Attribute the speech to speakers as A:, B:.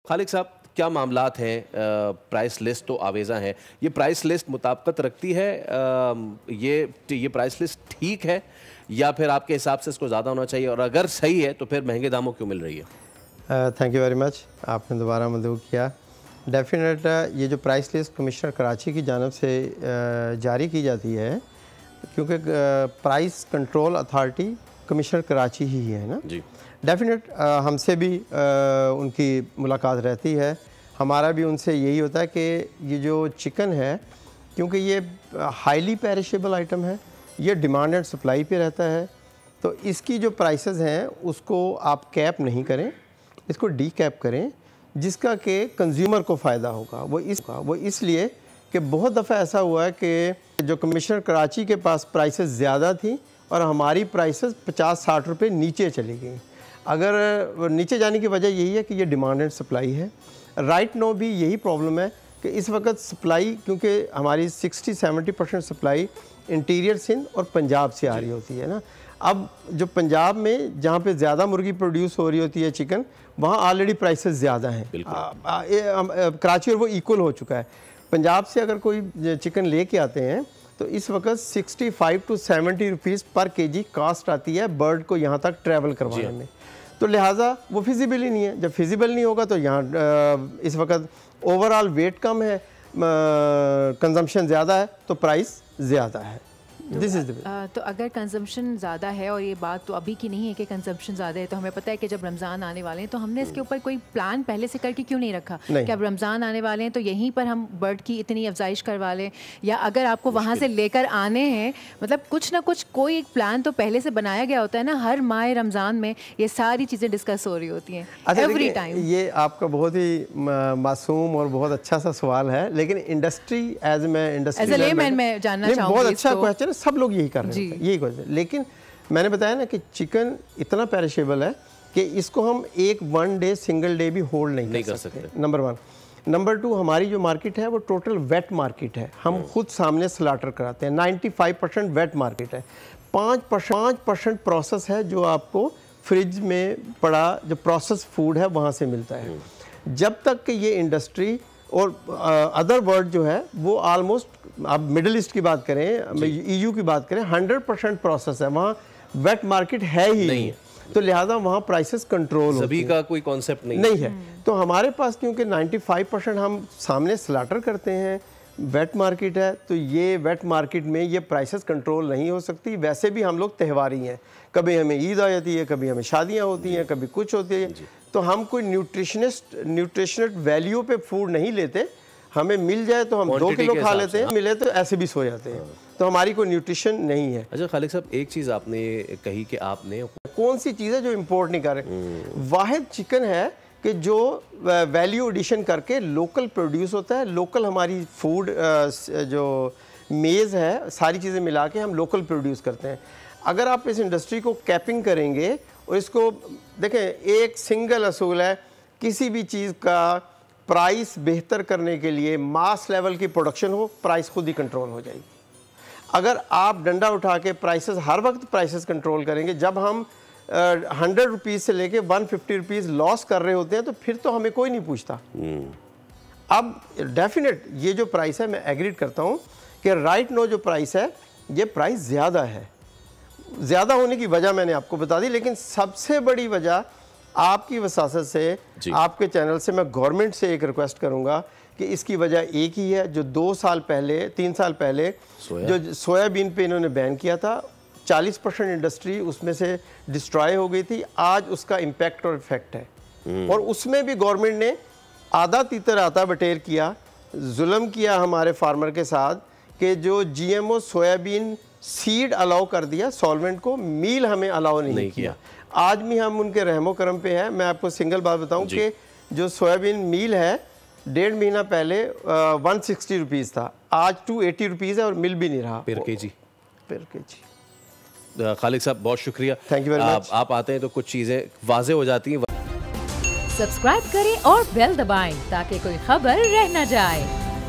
A: خالق صاحب کیا معاملات ہیں؟ پرائس لسٹ تو آویزہ ہیں، یہ پرائس لسٹ مطابقت رکھتی ہے؟ یہ پرائس لسٹ ٹھیک ہے یا پھر آپ کے حساب سے اس کو زیادہ ہونا چاہیے، اور اگر صحیح ہے تو پھر مہنگے داموں کیوں مل رہی ہے؟
B: تھینک یو ویری مچ، آپ نے دوبارہ مدعو کیا۔ ڈیفینیٹ یہ جو پرائس لسٹ کمشنر کراچی کی جانب سے جاری کی جاتی ہے، کیونکہ price control authority commissioner Karachi ہی ہے نا
A: جی،
B: ڈیفینیٹ ہم سے بھی ان کی ملاقات رہتی ہے، ہمارا بھی ان سے یہی ہوتا ہے کہ یہ جو چکن ہے، کیونکہ یہ ہائیلی پیرشیبل آئٹم ہے، یہ ڈیمانڈ اینڈ سپلائی پہ رہتا ہے، تو اس کی جو پرائسز ہیں اس کو آپ کیپ نہیں کریں، اس کو ڈی کیپ کریں، جس کا کہ کنزیومر کو فائدہ ہوگا۔ وہ اس لیے کہ بہت دفعہ ایسا ہوا ہے کہ جو کمشنر کراچی کے پاس پرائسز زیادہ تھیں اور ہماری پرائسز 50-60 روپے نیچے چلی گئیں۔ اگر نیچے جانے کی وجہ یہی ہے کہ یہ ڈیمانڈ اینڈ سپلائی ہے۔ رائٹ نو بھی یہی پرابلم ہے کہ اس وقت سپلائی، کیونکہ ہماری 60-70% سپلائی انٹیریئر سندھ اور پنجاب سے آ رہی ہوتی ہے نا۔ اب جو پنجاب میں جہاں پہ زیادہ مرغی پروڈیوس ہو رہی ہوتی ہے چکن، وہاں آلریڈی پرائسز زیادہ ہیں، کراچی اور وہ ایکول ہو چکا ہے۔ پنجاب سے اگر کوئی چکن لے کے آتے ہیں تو اس وقت 65-70 روپیز پر کے جی کاسٹ آتی ہے برڈ کو یہاں تک ٹریول کروانے میں، تو لہٰذا وہ فیزیبل ہی نہیں ہے۔ جب فیزیبل نہیں ہوگا تو یہاں اس وقت اوورآل ویٹ کم ہے، کنزمپشن زیادہ ہے، تو پرائس زیادہ ہے۔
C: تو اگر کنزمپشن زیادہ ہے، اور یہ بات تو ابھی کی نہیں ہے کہ کنزمپشن زیادہ ہے، تو ہمیں پتہ ہے کہ جب رمضان آنے والے ہیں تو ہم نے اس کے اوپر کوئی پلان پہلے سے کر کے کیوں نہیں رکھا کہ اب رمضان آنے والے ہیں تو یہیں پر ہم برڈ کی اتنی افزائش کروا لیں، یا اگر آپ کو وہاں سے لے کر آنے ہیں، مطلب کچھ نہ کچھ کوئی ایک پلان تو پہلے سے بنایا گیا ہوتا ہے نا۔ ہر ماہ رمضان میں یہ ساری چیزیں ڈسکس ہو رہی ہوتی ہیں ایوری ٹائم۔
B: یہ آپ کا بہت ہی معصوم اور بہت اچھا سا سوال ہے، لیکن انڈسٹری ایز اے لے مین میں جاننا چاہوں گی، بہت اچھا کوسچن ہے، سب لوگ یہی کر رہے ہیں یہی کوسچن، لیکن میں نے بتایا نا کہ چکن اتنا پیرشیبل ہے کہ اس کو ہم ایک سنگل ڈے بھی ہولڈ نہیں کر سکتے، نمبر 1۔ نمبر 2، ہماری جو مارکیٹ ہے وہ ٹوٹل ویٹ مارکیٹ ہے، ہم خود سامنے سلاٹر کراتے ہیں، 95% ویٹ مارکیٹ ہے، 5% پروسیس ہے جو آپ کو فریج میں پڑا جو پروسیس فوڈ ہے وہاں سے ملتا ہے۔ جب تک کہ یہ انڈسٹری اور ادر ورلڈ جو ہے وہ آلموسٹ، آپ مڈل ایسٹ کی بات کریں، EU کی بات کریں، 100% پروسیس ہے، وہاں ویٹ مارکیٹ ہے ہی نہیں، تو لہٰذا وہاں پرائسز کنٹرول ہوتی ہیں، کا کوئی کانسیپٹ نہیں ہے۔ تو ہمارے پاس کیونکہ 95% ہم سامنے سلاٹر کرتے ہیں، ویٹ مارکیٹ ہے، تو یہ ویٹ مارکیٹ میں یہ پرائسز کنٹرول نہیں ہو سکتی۔ ویسے بھی ہم لوگ تہواری ہیں، کبھی ہمیں عید آ جاتی ہے، کبھی ہمیں شادیاں ہوتی ہیں، کبھی کچھ ہوتی ہے، تو ہم کوئی نیوٹریشنٹ ویلیو پہ فوڈ نہیں لیتے، ہمیں مل جائے تو ہم 2 کلو کھا لیتے ہیں، ملے تو ایسے بھی سو جاتے ہیں، تو ہماری کوئی نیوٹریشن نہیں ہے۔
A: اچھا خالق صاحب، ایک چیز آپ نے کہی کہ آپ نے
B: کون سی چیز ہے جو امپورٹ نہیں کر رہے، واحد چکن ہے کہ جو ویلیو ایڈیشن کر کے لوکل پروڈیوس ہوتا ہے، لوکل ہماری فوڈ جو میز ہے، ساری چیزیں ملا کے ہم لوکل پروڈیوس کرتے ہیں۔ اگر آپ اس انڈسٹری کو کیپنگ کریں گے اور اس کو دیکھیں، ایک سنگل اصول ہے، کسی بھی چیز کا پرائس بہتر کرنے کے لیے ماس لیول کی پروڈکشن ہو، پرائس خود ہی کنٹرول ہو جائے گی۔ اگر آپ ڈنڈا اٹھا کے پرائسز ہر وقت پرائسز کنٹرول کریں گے، جب ہم 100 روپیز سے لے کے 150 روپیز لاس کر رہے ہوتے ہیں تو پھر تو ہمیں کوئی نہیں پوچھتا۔ اب ڈیفینیٹ یہ جو پرائس ہے، میں ایگریڈ کرتا ہوں کہ رائٹ نو جو پرائس ہے، یہ پرائس زیادہ ہے۔ زیادہ ہونے کی وجہ میں نے آپ کو بتا دی، لیکن سب سے بڑی وجہ آپ کی وساست سے، آپ کے چینل سے میں گورنمنٹ سے ایک ریکویسٹ کروں گا کہ اس کی وجہ ایک ہی ہے، جو 3 سال پہلے جو سویا بین پہ انہوں نے بین کیا تھا، 40% انڈسٹری اس میں سے ڈسٹرائے ہو گئی تھی، آج اس کا امپیکٹ اور افیکٹ ہے، اور اس میں بھی گورنمنٹ نے آدھا تیتر آتا بٹیر کیا، ظلم کیا ہمارے فارمر کے ساتھ، کہ جو GMO سویا بین سیڈ الاؤ کر دیا سالوینٹ کو، میل ہمیں الاؤ نہیں کیا۔ آج بھی ہم ان کے رحم و کرم پہ ہیں۔ میں آپ کو سنگل بات بتاؤں کہ جو سویا بین میل ہے، 1.5 مہینہ پہلے 160 روپیز تھا، آج 280 روپیز ہے، اور مل بھی نہیں رہا
A: پر کے جی۔
B: خالق
A: صاحب بہت شکریہ،
B: تھینک یو ویری مچ۔
A: آپ آتے ہیں تو کچھ چیزیں واضح ہو جاتی ہیں۔
D: سبسکرائب کریں اور بیل دبائیں تاکہ کوئی خبر رہ نہ جائے۔